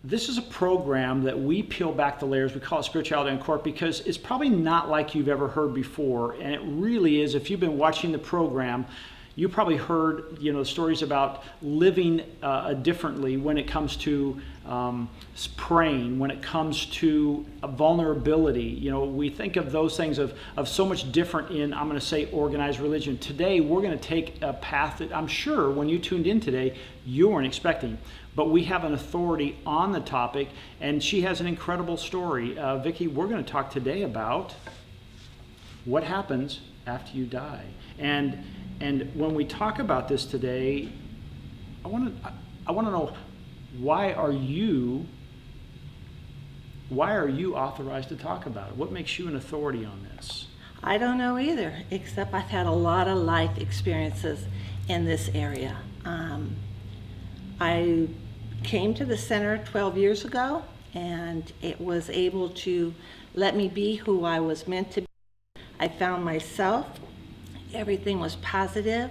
this is a program that we peel back the layers. We call it Spirituality Uncorked because it's probably not like you've ever heard before. And it really is. If you've been watching the program, you probably heard, stories about living differently when it comes to praying, when it comes to vulnerability. We think of those things of so much different in, I'm going to say, organized religion. Today, we're going to take a path that I'm sure when you tuned in today, you weren't expecting. But we have an authority on the topic, and she has an incredible story. Vickie, we're going to talk today about what happens after you die. And when we talk about this today, I want to know, why are you authorized to talk about it? What makes you an authority on this? I don't know either, except I've had a lot of life experiences in this area. I came to the center 12 years ago, and it was able to let me be who I was meant to be. I found myself. Everything was positive.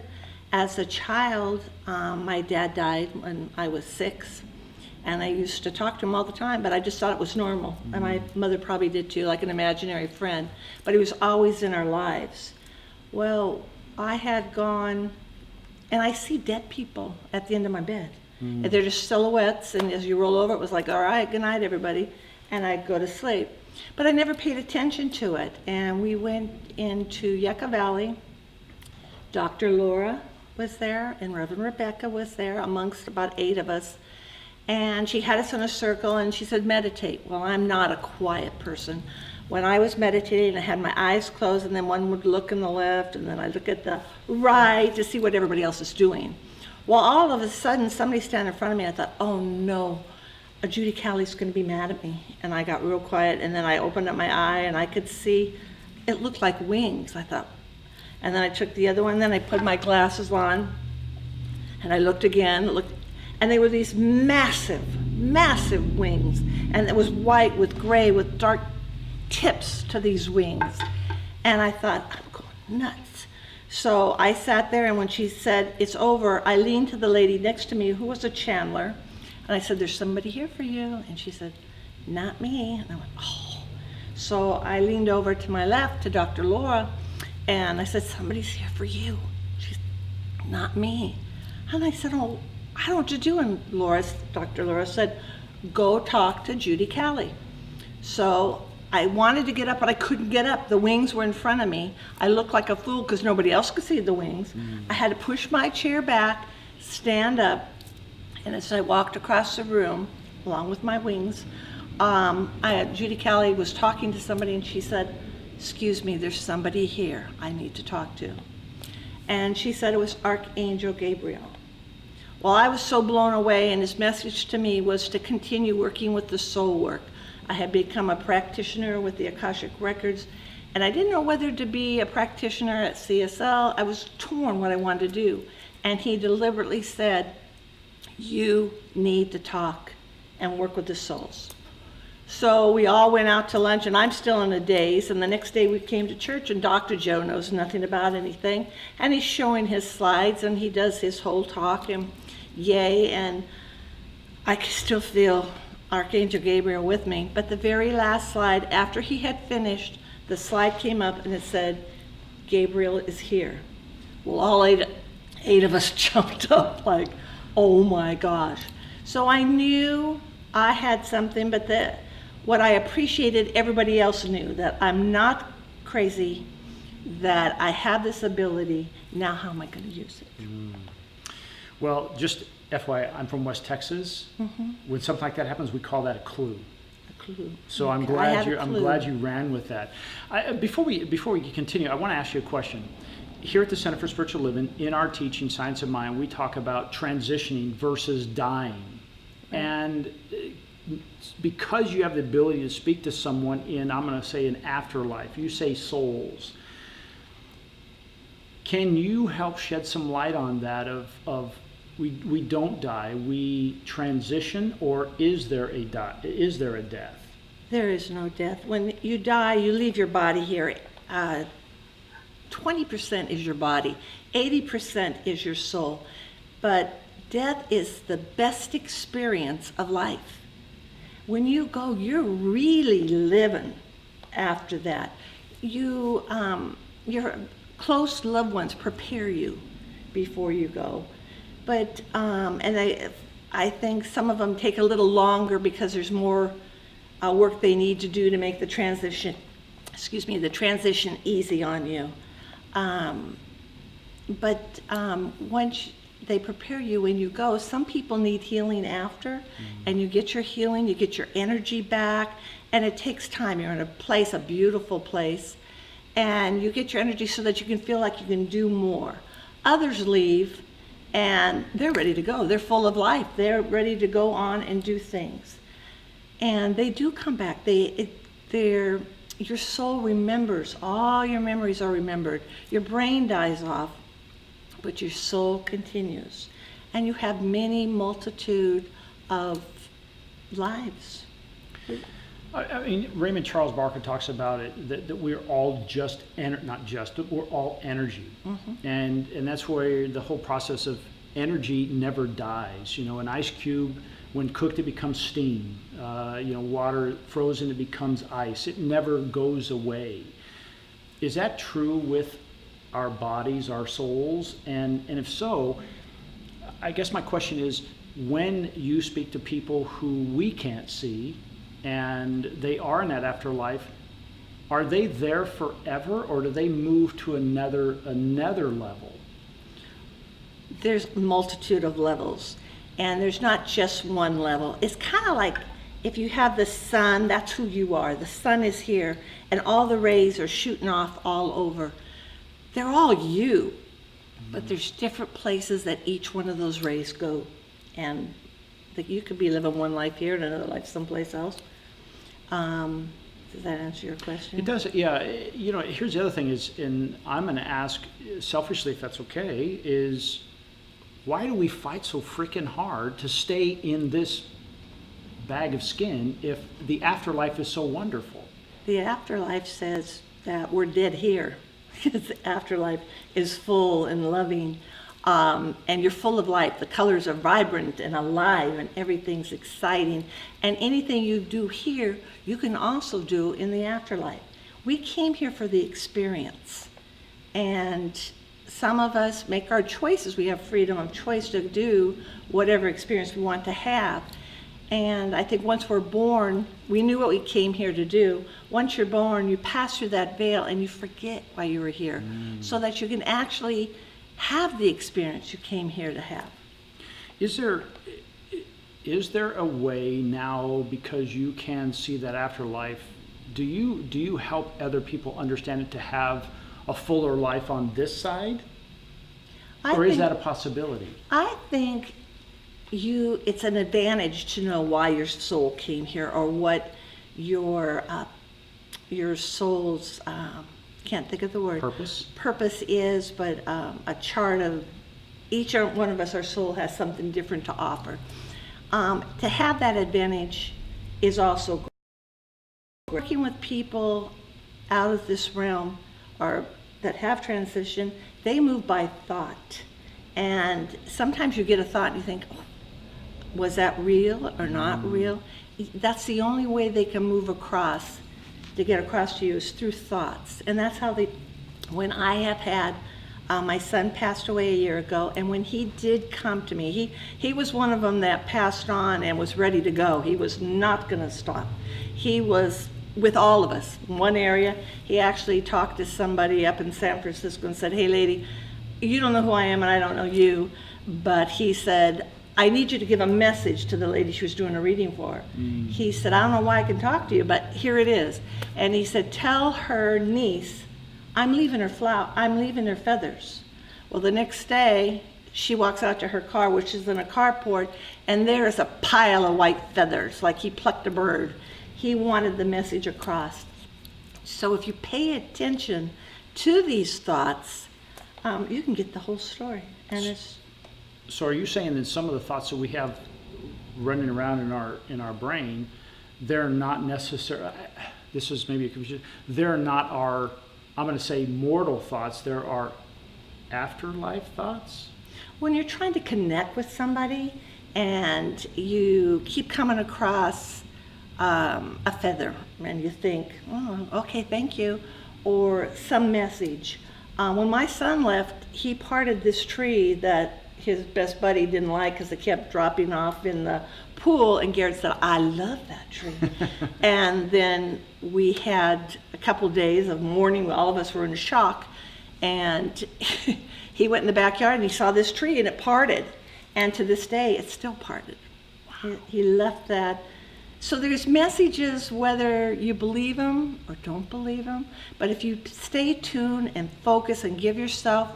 As a child, my dad died when I was 6, and I used to talk to him all the time, but I just thought it was normal. And my mother probably did too, like an imaginary friend, but he was always in our lives. Well, I had gone, and I see dead people at the end of my bed. And they're just silhouettes, and as you roll over, it was like, all right, good night, everybody, and I'd go to sleep. But I never paid attention to it, and we went into Yucca Valley. Dr. Laura was there, and Reverend Rebecca was there, amongst about 8 of us. And she had us in a circle, and she said, meditate. Well, I'm not a quiet person. When I was meditating, I had my eyes closed, and then one would look in the left, and then I'd look at the right to see what everybody else is doing. Well, all of a sudden, somebody standing in front of me, I thought, oh no, Judy Callie's going to be mad at me. And I got real quiet, and then I opened up my eye, and I could see, it looked like wings. I thought, and then I took the other one, and then I put my glasses on, and I looked again, and they were these massive, massive wings. And it was white with gray with dark tips to these wings. And I thought, I'm going nuts. So I sat there, and when she said, it's over, I leaned to the lady next to me, who was a channeler, and I said, there's somebody here for you. And she said, not me. And I went, oh. So I leaned over to my left to Dr. Laura, and I said, somebody's here for you. She said, not me. And I said, oh, I don't know what to do. And Dr. Laura said, go talk to Judy Callie. So I wanted to get up, but I couldn't get up. The wings were in front of me. I looked like a fool because nobody else could see the wings. I had to push my chair back, stand up, and as I walked across the room, along with my wings, Judy Callie was talking to somebody, and she said, excuse me, there's somebody here I need to talk to. And she said it was Archangel Gabriel. Well, I was so blown away, and his message to me was to continue working with the soul work. I had become a practitioner with the Akashic Records, and I didn't know whether to be a practitioner at CSL. I was torn what I wanted to do. And he deliberately said, you need to talk and work with the souls. So we all went out to lunch, and I'm still in a daze, and the next day we came to church, and Dr. Joe knows nothing about anything, and he's showing his slides, and he does his whole talk, and yay, and I can still feel Archangel Gabriel with me. But the very last slide, after he had finished, the slide came up and it said, Gabriel is here. Well, all eight of us jumped up like, oh my gosh. So I knew I had something, but what I appreciated, everybody else knew, that I'm not crazy, that I have this ability. Now how am I going to use it? Well, just FYI, I'm from West Texas. When something like that happens, we call that a clue. A clue. So I'm glad you ran with that. Before we continue, I want to ask you a question. Here at the Center for Spiritual Living, in our teaching, Science of Mind, we talk about transitioning versus dying. And because you have the ability to speak to someone in, I'm going to say, an afterlife, you say souls, can you help shed some light on that of we don't die, we transition, or is there a death? There is no death. When you die, you leave your body here. 20% is your body, 80% is your soul. But death is the best experience of life. when you go, you're really living after that. Your close loved ones prepare you before you go. But, I think some of them take a little longer because there's more work they need to do to make the transition easy on you. But once they prepare you when you go, some people need healing after, and you get your healing, you get your energy back, and it takes time. You're in a beautiful place, and you get your energy so that you can feel like you can do more. Others leave, and they're ready to go. They're full of life. They're ready to go on and do things. And they do come back. Your soul remembers. All your memories are remembered. Your brain dies off, but your soul continues. And you have many multitude of lives. I mean, Raymond Charles Barker talks about it, that we're all but we're all energy. Mm-hmm. And that's where the whole process of energy never dies. An ice cube, when cooked, it becomes steam. Water frozen, it becomes ice. It never goes away. Is that true with our bodies, our souls? And if so, I guess my question is, when you speak to people who we can't see and they are in that afterlife, are they there forever, or do they move to another level? There's a multitude of levels, and there's not just one level. It's kind of like if you have the sun, that's who you are. The sun is here, and all the rays are shooting off all over. They're all you, but there's different places that each one of those rays go, and you could be living one life here and another life someplace else. Does that answer your question? It does, yeah. Here's the other thing is, and I'm going to ask selfishly, if that's okay, is why do we fight so freaking hard to stay in this bag of skin if the afterlife is so wonderful? The afterlife says that we're dead here. The afterlife is full and loving, and you're full of life. The colors are vibrant and alive, and everything's exciting. And anything you do here, you can also do in the afterlife. We came here for the experience, and some of us make our choices. We have freedom of choice to do whatever experience we want to have. And I think once we're born, we knew what we came here to do. Once you're born, you pass through that veil and you forget why you were here, so that you can actually have the experience you came here to have. Is there a way now, because you can see that afterlife, do you help other people understand it, to have a fuller life on this side? Or is that a possibility? I think it's an advantage to know why your soul came here, or what your soul's can't think of the word purpose is, but a chart of each one of us. Our soul has something different to offer. To have that advantage is also great. Working with people out of this realm, or that have transition, they move by thought, and sometimes you get a thought and you think, oh, was that real or not real? That's the only way they can move across, to get across to you, is through thoughts. And that's how when I have had, my son passed away a year ago, and when he did come to me, he was one of them that passed on and was ready to go. He was not going to stop. He was with all of us in one area. He actually talked to somebody up in San Francisco and said, "Hey lady, you don't know who I am and I don't know you," but he said, "I need you to give a message to the lady she was doing a reading for." He said, "I don't know why I can talk to you, but here it is." And he said, "Tell her niece, I'm leaving her feathers." Well, the next day, she walks out to her car, which is in a carport, and there's a pile of white feathers, like he plucked a bird. He wanted the message across. So if you pay attention to these thoughts, you can get the whole story. And So are you saying that some of the thoughts that we have running around in our brain, they're not necessarily, this is maybe a confusion, they're not our, I'm going to say, mortal thoughts, they're our afterlife thoughts? When you're trying to connect with somebody and you keep coming across a feather, and you think, oh, okay, thank you, or some message. When my son left, he parted this tree that his best buddy didn't like because it kept dropping off in the pool, and Garrett said, I love that tree. And then we had a couple days of mourning. All of us were in shock, and he went in the backyard and he saw this tree and it parted, and to this day it's still parted. He left that. So there's messages, whether you believe them or don't believe them, but if you stay tuned and focus and give yourself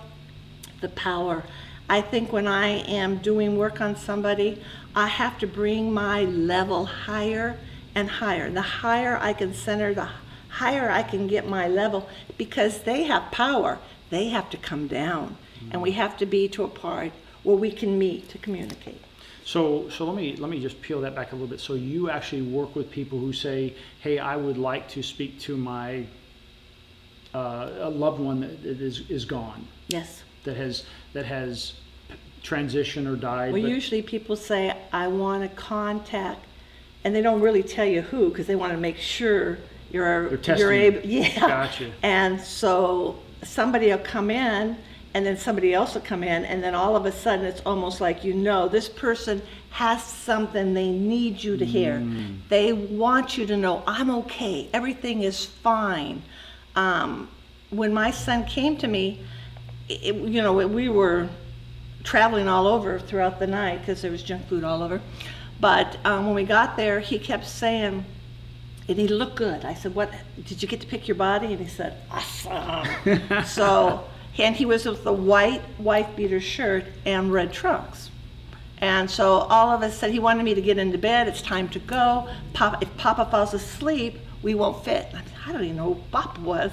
the power. I think when I am doing work on somebody, I have to bring my level higher and higher. The higher I can center, the higher I can get my level, because they have power. They have to come down, and we have to be to a part where we can meet to communicate. So let me just peel that back a little bit. So you actually work with people who say, hey, I would like to speak to my a loved one that is gone. Yes. That has transitioned or died. Well, but usually people say, I want to contact, and they don't really tell you who, because they want to make sure you're able. Yeah. Gotcha. And so somebody will come in, and then somebody else will come in, and then all of a sudden it's almost like, this person has something they need you to hear. They want you to know, I'm okay, everything is fine. When my son came to me, we were traveling all over throughout the night because there was junk food all over. But when we got there, he kept saying, and he looked good. I said, what, did you get to pick your body? And he said, awesome. So, and he was with a white wife beater shirt and red trunks. And so all of us said, he wanted me to get into bed, it's time to go. If Papa falls asleep, we won't fit. I don't even know who Papa was.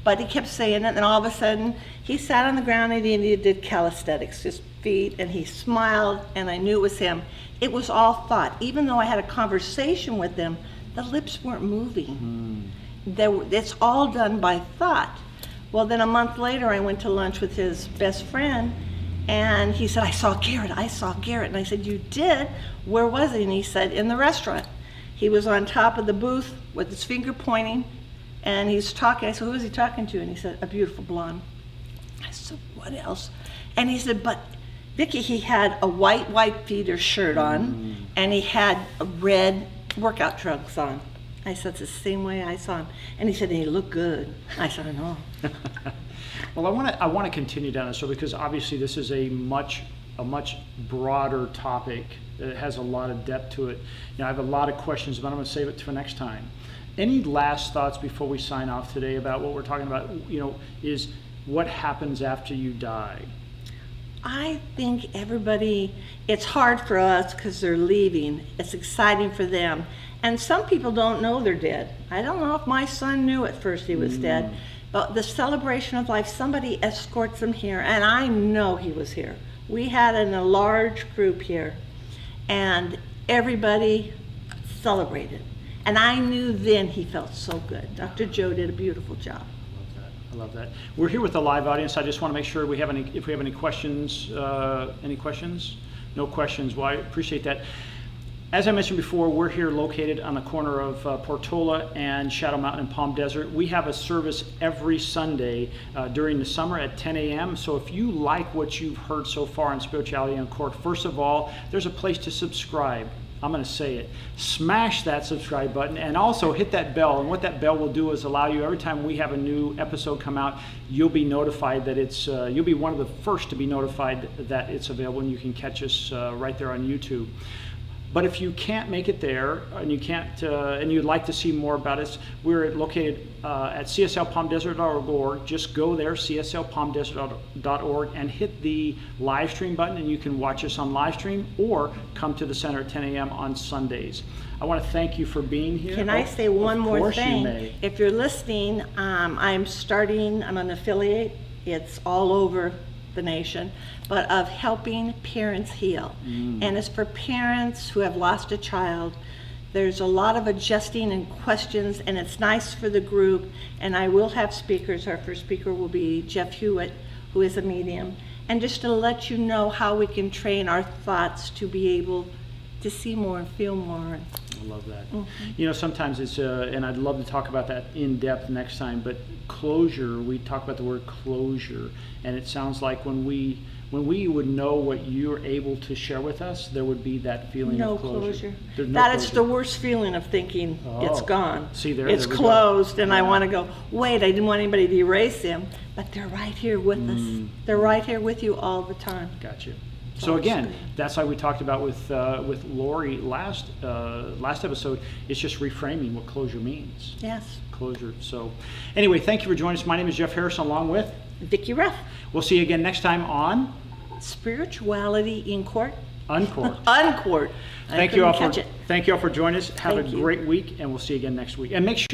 But he kept saying it, and then all of a sudden, he sat on the ground and he did calisthenics, his feet, and he smiled, and I knew it was him. It was all thought. Even though I had a conversation with them, the lips weren't moving. It's all done by thought. Well, then a month later, I went to lunch with his best friend, and he said, I saw Garrett. And I said, you did? Where was he? And he said, in the restaurant. He was on top of the booth with his finger pointing, and he's talking. I said, who is he talking to? And he said, a beautiful blonde. I said, what else? And he said, but Vickie, he had a white beater shirt on, and he had a red workout trunks on. I said, it's the same way I saw him. And he said, he looked good. I said, I know. Well, I want to continue down this, so because obviously this is a much broader topic. It has a lot of depth to it. I have a lot of questions, but I'm going to save it for next time. Any last thoughts before we sign off today about what we're talking about? Is what happens after you die? I think everybody, it's hard for us because they're leaving. It's exciting for them. And some people don't know they're dead. I don't know if my son knew at first he was dead, but the celebration of life, somebody escorts him here, and I know he was here. We had a large group here, and everybody celebrated. And I knew then he felt so good. Dr. Joe did a beautiful job. I love that. We're here with the live audience. I just want to make sure if we have any questions. Any questions? No questions. Well, I appreciate that. As I mentioned before, we're here located on the corner of Portola and Shadow Mountain in Palm Desert. We have a service every Sunday during the summer at 10 a.m. So if you like what you've heard so far on Spirituality Uncorked, first of all, there's a place to subscribe. I'm going to say it. Smash that subscribe button and also hit that bell. And what that bell will do is allow you, every time we have a new episode come out, you'll be notified that you'll be one of the first to be notified that it's available, and you can catch us right there on YouTube. But if you can't make it there, and you can't, and you'd like to see more about us, we're located at cslpalmdesert.org. Just go there, cslpalmdesert.org, and hit the live stream button, and you can watch us on live stream or come to the center at 10 a.m. on Sundays. I want to thank you for being here. Can I say one more thing? You may. If you're listening, I'm an affiliate. It's all over the nation, but of helping parents heal. And it's for parents who have lost a child. There's a lot of adjusting and questions, and it's nice for the group. And I will have speakers. Our first speaker will be Jeff Hewitt, who is a medium. And just to let you know how we can train our thoughts to be able to see more and feel more. I love that. You know, sometimes it's, and I'd love to talk about that in depth next time, but closure, we talk about the word closure, and it sounds like when we would know what you're able to share with us, there would be that feeling No of closure. There's no That is closure. the worst feeling of thinking it's Oh. gone. See, there it's we go. closed, and I Yeah. want to go, wait, I didn't want anybody to erase them, but they're right here with us. They're right here with you all the time. Gotcha. So again, that's like we talked about with Lori last episode. It's just reframing what closure means. Yes. Closure. So anyway, thank you for joining us. My name is Jeff Harrison, along with Vickie Ruff, We'll see you again next time on Spirituality Uncorked. Uncorked. Uncorked. Thank you all for joining us. Have Thank a you. great week, and we'll see you again next week. And make sure